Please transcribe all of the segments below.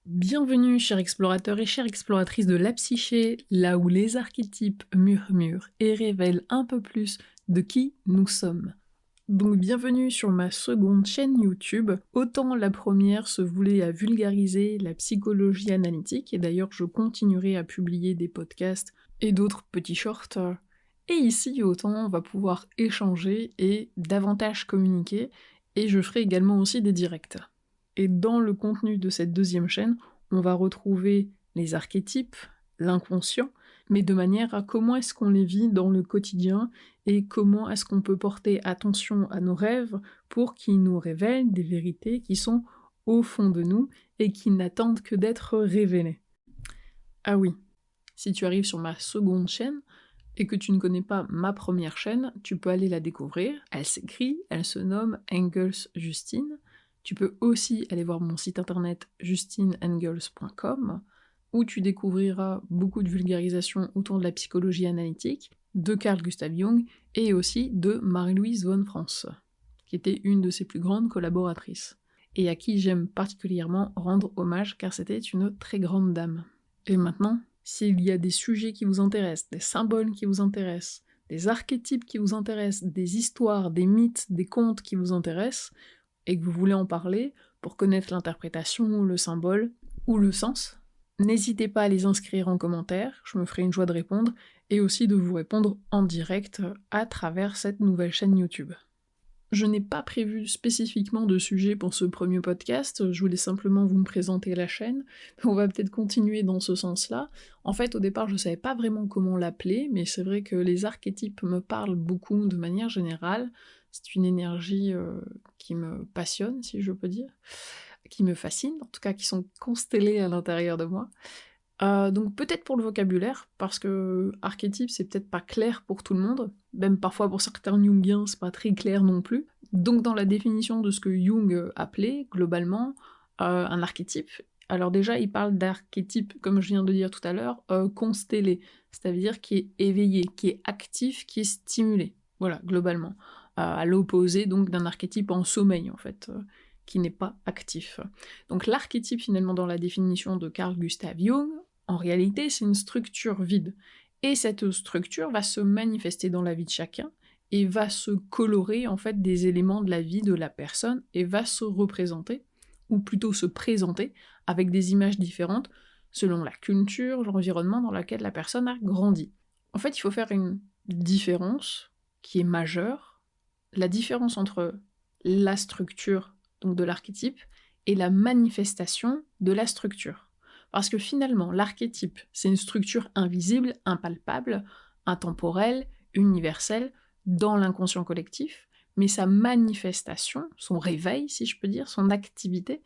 Bienvenue chers explorateurs et chères exploratrices de la psyché, là où les archétypes murmurent et révèlent un peu plus de qui nous sommes. Donc bienvenue sur ma seconde chaîne YouTube. Autant la première se voulait à vulgariser la psychologie analytique, et d'ailleurs je continuerai à publier des podcasts et d'autres petits shorts. Et ici, autant on va pouvoir échanger et davantage communiquer, et je ferai également aussi des directs. Et dans le contenu de cette deuxième chaîne, on va retrouver les archétypes, l'inconscient, mais de manière à comment est-ce qu'on les vit dans le quotidien et comment est-ce qu'on peut porter attention à nos rêves pour qu'ils nous révèlent des vérités qui sont au fond de nous et qui n'attendent que d'être révélées. Ah oui, si tu arrives sur ma seconde chaîne et que tu ne connais pas ma première chaîne, tu peux aller la découvrir. Elle s'écrit, elle se nomme Engels Justine. Tu peux aussi aller voir mon site internet justineengels.com où tu découvriras beaucoup de vulgarisation autour de la psychologie analytique, de Carl Gustav Jung et aussi de Marie-Louise von Franz, qui était une de ses plus grandes collaboratrices, et à qui j'aime particulièrement rendre hommage car c'était une très grande dame. Et maintenant, s'il y a des sujets qui vous intéressent, des symboles qui vous intéressent, des archétypes qui vous intéressent, des histoires, des mythes, des contes qui vous intéressent, et que vous voulez en parler pour connaître l'interprétation, le symbole ou le sens, n'hésitez pas à les inscrire en commentaire, je me ferai une joie de répondre, et aussi de vous répondre en direct à travers cette nouvelle chaîne YouTube. Je n'ai pas prévu spécifiquement de sujet pour ce premier podcast, je voulais simplement vous me présenter la chaîne, on va peut-être continuer dans ce sens-là. En fait, au départ, je savais pas vraiment comment l'appeler, mais c'est vrai que les archétypes me parlent beaucoup de manière générale, c'est une énergie qui me passionne, si je peux dire, qui me fascine, en tout cas qui sont constellés à l'intérieur de moi. Donc peut-être pour le vocabulaire, parce que archétype c'est peut-être pas clair pour tout le monde, même parfois pour certains Jungiens c'est pas très clair non plus. Donc dans la définition de ce que Jung appelait globalement un archétype, alors déjà il parle d'archétype, comme je viens de dire tout à l'heure, constellé, c'est-à-dire qui est éveillé, qui est actif, qui est stimulé, voilà, globalement. À l'opposé donc d'un archétype en sommeil en fait, qui n'est pas actif. Donc l'archétype finalement dans la définition de Carl Gustav Jung, en réalité c'est une structure vide. Et cette structure va se manifester dans la vie de chacun, et va se colorer en fait des éléments de la vie de la personne, et va se représenter, ou plutôt se présenter, avec des images différentes, selon la culture, l'environnement dans lequel la personne a grandi. En fait, il faut faire une différence qui est majeure, la différence entre la structure donc de l'archétype, et la manifestation de la structure. Parce que finalement, l'archétype, c'est une structure invisible, impalpable, intemporelle, universelle, dans l'inconscient collectif, mais sa manifestation, son réveil, si je peux dire, son activité,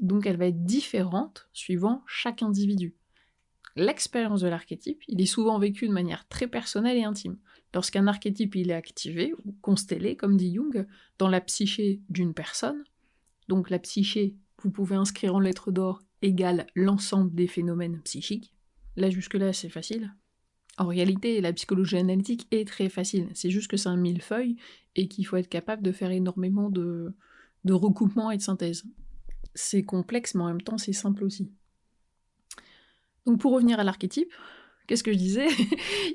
donc elle va être différente suivant chaque individu. L'expérience de l'archétype, il est souvent vécu de manière très personnelle et intime. Lorsqu'un archétype il est activé, ou constellé, comme dit Jung, dans la psyché d'une personne, donc la psyché, vous pouvez inscrire en lettres d'or, égale l'ensemble des phénomènes psychiques. Là, jusque-là, c'est facile. En réalité, la psychologie analytique est très facile, c'est juste que c'est un millefeuille, et qu'il faut être capable de faire énormément de recoupements et de synthèse. C'est complexe, mais en même temps, c'est simple aussi. Donc pour revenir à l'archétype, qu'est-ce que je disais?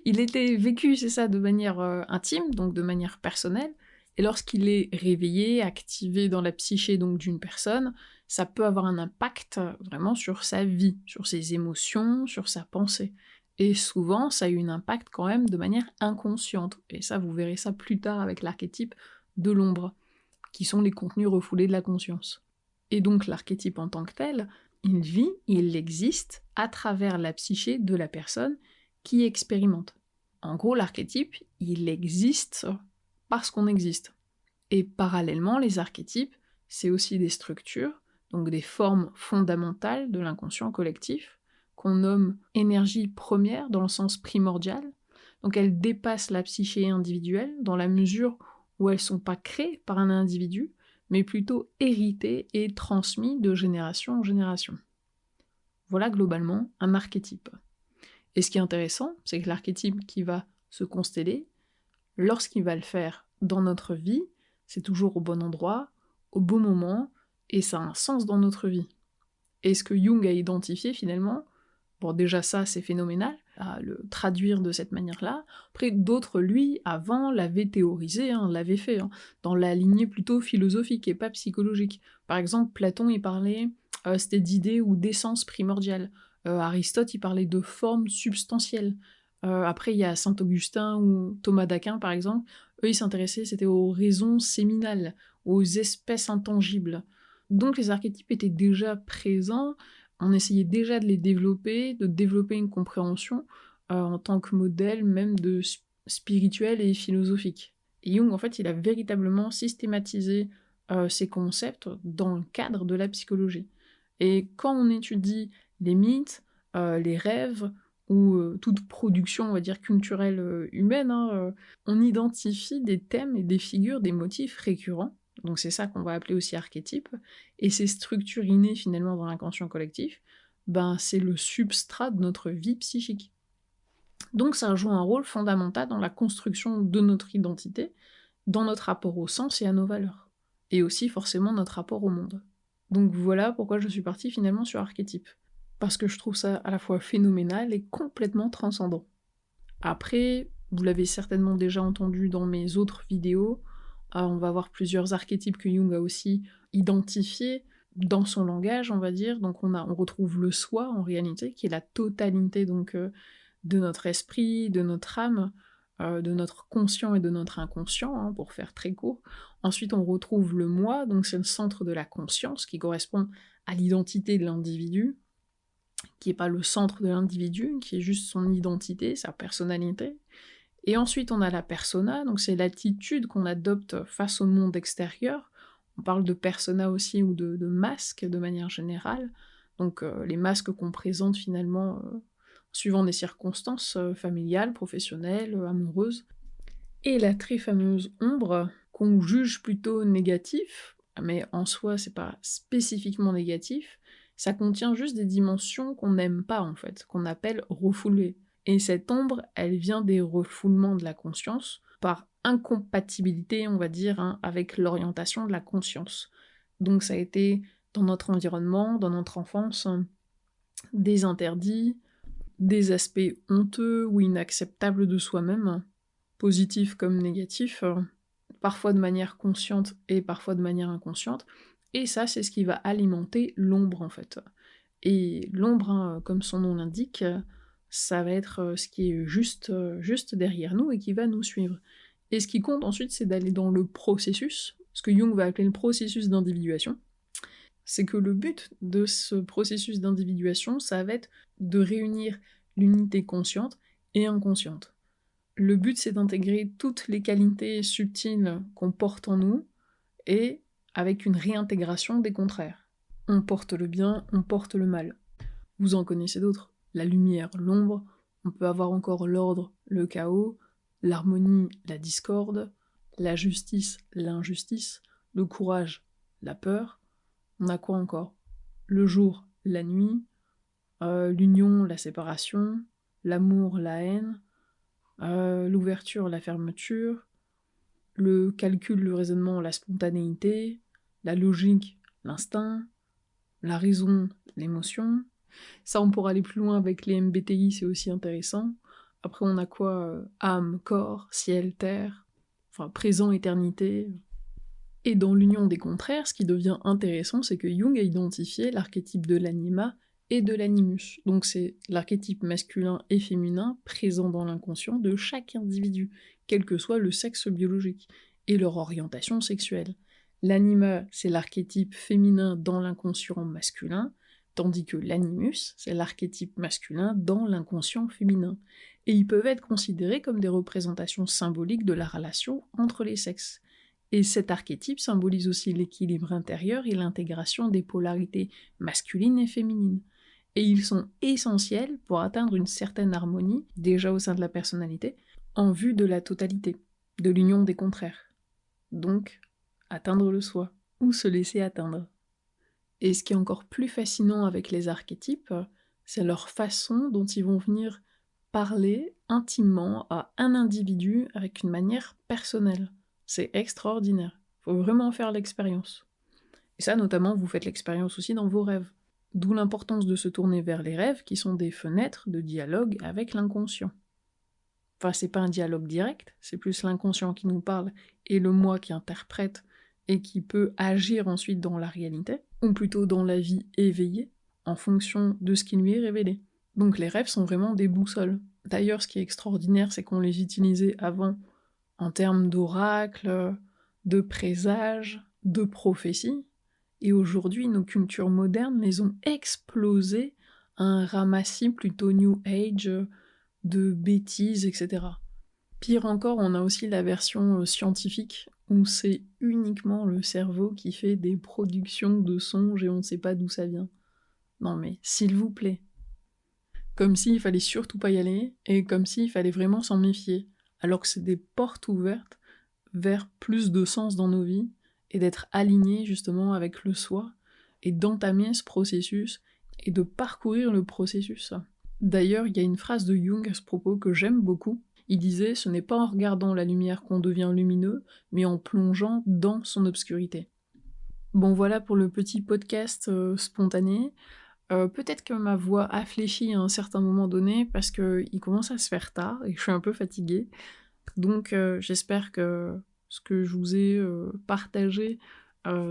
Il était vécu, c'est ça, de manière intime, donc de manière personnelle, et lorsqu'il est réveillé, activé dans la psyché donc d'une personne, ça peut avoir un impact vraiment sur sa vie, sur ses émotions, sur sa pensée. Et souvent, ça a eu un impact quand même de manière inconsciente. Et ça, vous verrez ça plus tard avec l'archétype de l'ombre, qui sont les contenus refoulés de la conscience. Et donc l'archétype en tant que tel, il vit, il existe à travers la psyché de la personne qui expérimente. En gros, l'archétype, il existe parce qu'on existe. Et parallèlement, les archétypes, c'est aussi des structures, donc des formes fondamentales de l'inconscient collectif, qu'on nomme énergie première dans le sens primordial. Donc elles dépassent la psyché individuelle dans la mesure où elles ne sont pas créées par un individu, mais plutôt héritées et transmises de génération en génération. Voilà globalement un archétype. Et ce qui est intéressant, c'est que l'archétype qui va se consteller, lorsqu'il va le faire dans notre vie, c'est toujours au bon endroit, au bon moment, et ça a un sens dans notre vie. Et ce que Jung a identifié finalement, bon déjà ça c'est phénoménal, à le traduire de cette manière-là. Après d'autres, lui, avant, l'avaient théorisé, l'avaient fait, dans la lignée plutôt philosophique et pas psychologique. Par exemple, Platon il parlait c'était d'idées ou d'essence primordiale. Aristote il parlait de forme substantielle. Après il y a Saint-Augustin ou Thomas d'Aquin par exemple, eux ils s'intéressaient, c'était aux raisons séminales, aux espèces intangibles. Donc les archétypes étaient déjà présents, on essayait déjà de développer une compréhension en tant que modèle même de spirituel et philosophique. Et Jung, en fait, il a véritablement systématisé ces concepts dans le cadre de la psychologie. Et quand on étudie les mythes, les rêves, ou toute production, on va dire, culturelle humaine, on identifie des thèmes et des figures, des motifs récurrents, donc c'est ça qu'on va appeler aussi archétype, et ces structures innées finalement dans l'inconscient collectif, ben c'est le substrat de notre vie psychique. Donc ça joue un rôle fondamental dans la construction de notre identité, dans notre rapport au sens et à nos valeurs, et aussi forcément notre rapport au monde. Donc voilà pourquoi je suis partie finalement sur archétype, parce que je trouve ça à la fois phénoménal et complètement transcendant. Après, vous l'avez certainement déjà entendu dans mes autres vidéos, on va voir plusieurs archétypes que Jung a aussi identifiés dans son langage, on va dire. Donc on retrouve le soi en réalité, qui est la totalité donc de notre esprit, de notre âme, de notre conscient et de notre inconscient, pour faire très court. Ensuite on retrouve le moi, donc c'est le centre de la conscience, qui correspond à l'identité de l'individu, qui n'est pas le centre de l'individu, qui est juste son identité, sa personnalité. Et ensuite, on a la persona, donc c'est l'attitude qu'on adopte face au monde extérieur. On parle de persona aussi, ou de masque de manière générale. Donc les masques qu'on présente finalement suivant des circonstances familiales, professionnelles, amoureuses. Et la très fameuse ombre, qu'on juge plutôt négatif, mais en soi c'est pas spécifiquement négatif, ça contient juste des dimensions qu'on n'aime pas en fait, qu'on appelle refoulées. Et cette ombre, elle vient des refoulements de la conscience, par incompatibilité, on va dire, avec l'orientation de la conscience. Donc ça a été dans notre environnement, dans notre enfance, des interdits, des aspects honteux ou inacceptables de soi-même, positifs comme négatifs, parfois de manière consciente et parfois de manière inconsciente, et ça c'est ce qui va alimenter l'ombre en fait. Et l'ombre, comme son nom l'indique, ça va être ce qui est juste derrière nous et qui va nous suivre. Et ce qui compte ensuite, c'est d'aller dans le processus, ce que Jung va appeler le processus d'individuation. C'est que le but de ce processus d'individuation, ça va être de réunir l'unité consciente et inconsciente. Le but, c'est d'intégrer toutes les qualités subtiles qu'on porte en nous, et avec une réintégration des contraires. On porte le bien, on porte le mal. Vous en connaissez d'autres. La lumière, l'ombre, on peut avoir encore l'ordre, le chaos, l'harmonie, la discorde, la justice, l'injustice, le courage, la peur. On a quoi encore? Le jour, la nuit, l'union, la séparation, l'amour, la haine, l'ouverture, la fermeture, le calcul, le raisonnement, la spontanéité, la logique, l'instinct, la raison, l'émotion. Ça, on pourra aller plus loin avec les MBTI, c'est aussi intéressant. Après, on a quoi? Âme, corps, ciel, terre, enfin présent, éternité. Et dans l'union des contraires, ce qui devient intéressant, c'est que Jung a identifié l'archétype de l'anima et de l'animus. Donc c'est l'archétype masculin et féminin présent dans l'inconscient de chaque individu, quel que soit le sexe biologique, et leur orientation sexuelle. L'anima, c'est l'archétype féminin dans l'inconscient masculin, tandis que l'animus, c'est l'archétype masculin dans l'inconscient féminin. Et ils peuvent être considérés comme des représentations symboliques de la relation entre les sexes. Et cet archétype symbolise aussi l'équilibre intérieur et l'intégration des polarités masculines et féminines. Et ils sont essentiels pour atteindre une certaine harmonie, déjà au sein de la personnalité, en vue de la totalité, de l'union des contraires. Donc, atteindre le soi, ou se laisser atteindre. Et ce qui est encore plus fascinant avec les archétypes, c'est leur façon dont ils vont venir parler intimement à un individu avec une manière personnelle. C'est extraordinaire. Faut vraiment faire l'expérience. Et ça, notamment, vous faites l'expérience aussi dans vos rêves. D'où l'importance de se tourner vers les rêves, qui sont des fenêtres de dialogue avec l'inconscient. Enfin, c'est pas un dialogue direct, c'est plus l'inconscient qui nous parle et le moi qui interprète et qui peut agir ensuite dans la réalité, ou plutôt dans la vie éveillée, en fonction de ce qui lui est révélé. Donc les rêves sont vraiment des boussoles. D'ailleurs, ce qui est extraordinaire, c'est qu'on les utilisait avant en termes d'oracle, de présage, de prophétie, et aujourd'hui, nos cultures modernes les ont explosés à un ramassis plutôt New Age, de bêtises, etc. Pire encore, on a aussi la version scientifique, où c'est uniquement le cerveau qui fait des productions de songes et on ne sait pas d'où ça vient. Non mais, s'il vous plaît. Comme s'il fallait surtout pas y aller, et comme s'il fallait vraiment s'en méfier, alors que c'est des portes ouvertes vers plus de sens dans nos vies, et d'être aligné justement avec le soi, et d'entamer ce processus, et de parcourir le processus. D'ailleurs, il y a une phrase de Jung à ce propos que j'aime beaucoup. Il disait « Ce n'est pas en regardant la lumière qu'on devient lumineux, mais en plongeant dans son obscurité ». Bon voilà pour le petit podcast spontané. Peut-être que ma voix a fléchi à un certain moment donné parce qu'il commence à se faire tard et que je suis un peu fatiguée. Donc j'espère que ce que je vous ai partagé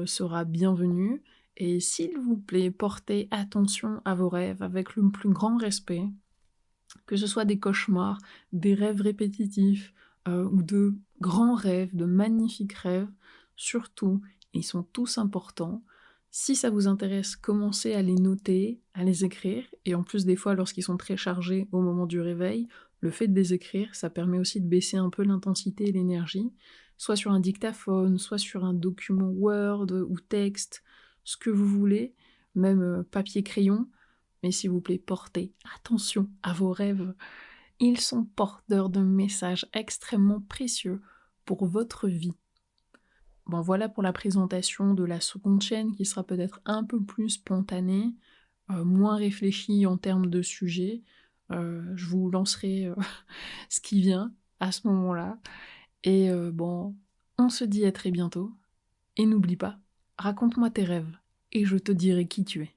sera bienvenu. Et s'il vous plaît, portez attention à vos rêves avec le plus grand respect, que ce soit des cauchemars, des rêves répétitifs ou de grands rêves, de magnifiques rêves. Surtout, ils sont tous importants. Si ça vous intéresse, commencez à les noter, à les écrire, et en plus des fois lorsqu'ils sont très chargés au moment du réveil, le fait de les écrire, ça permet aussi de baisser un peu l'intensité et l'énergie, soit sur un dictaphone, soit sur un document Word ou texte, ce que vous voulez, même papier-crayon, mais s'il vous plaît, portez attention à vos rêves. Ils sont porteurs de messages extrêmement précieux pour votre vie. Bon, voilà pour la présentation de la seconde chaîne qui sera peut-être un peu plus spontanée, moins réfléchie en termes de sujet. Je vous lancerai ce qui vient à ce moment-là. Et bon, on se dit à très bientôt. Et n'oublie pas, raconte-moi tes rêves et je te dirai qui tu es.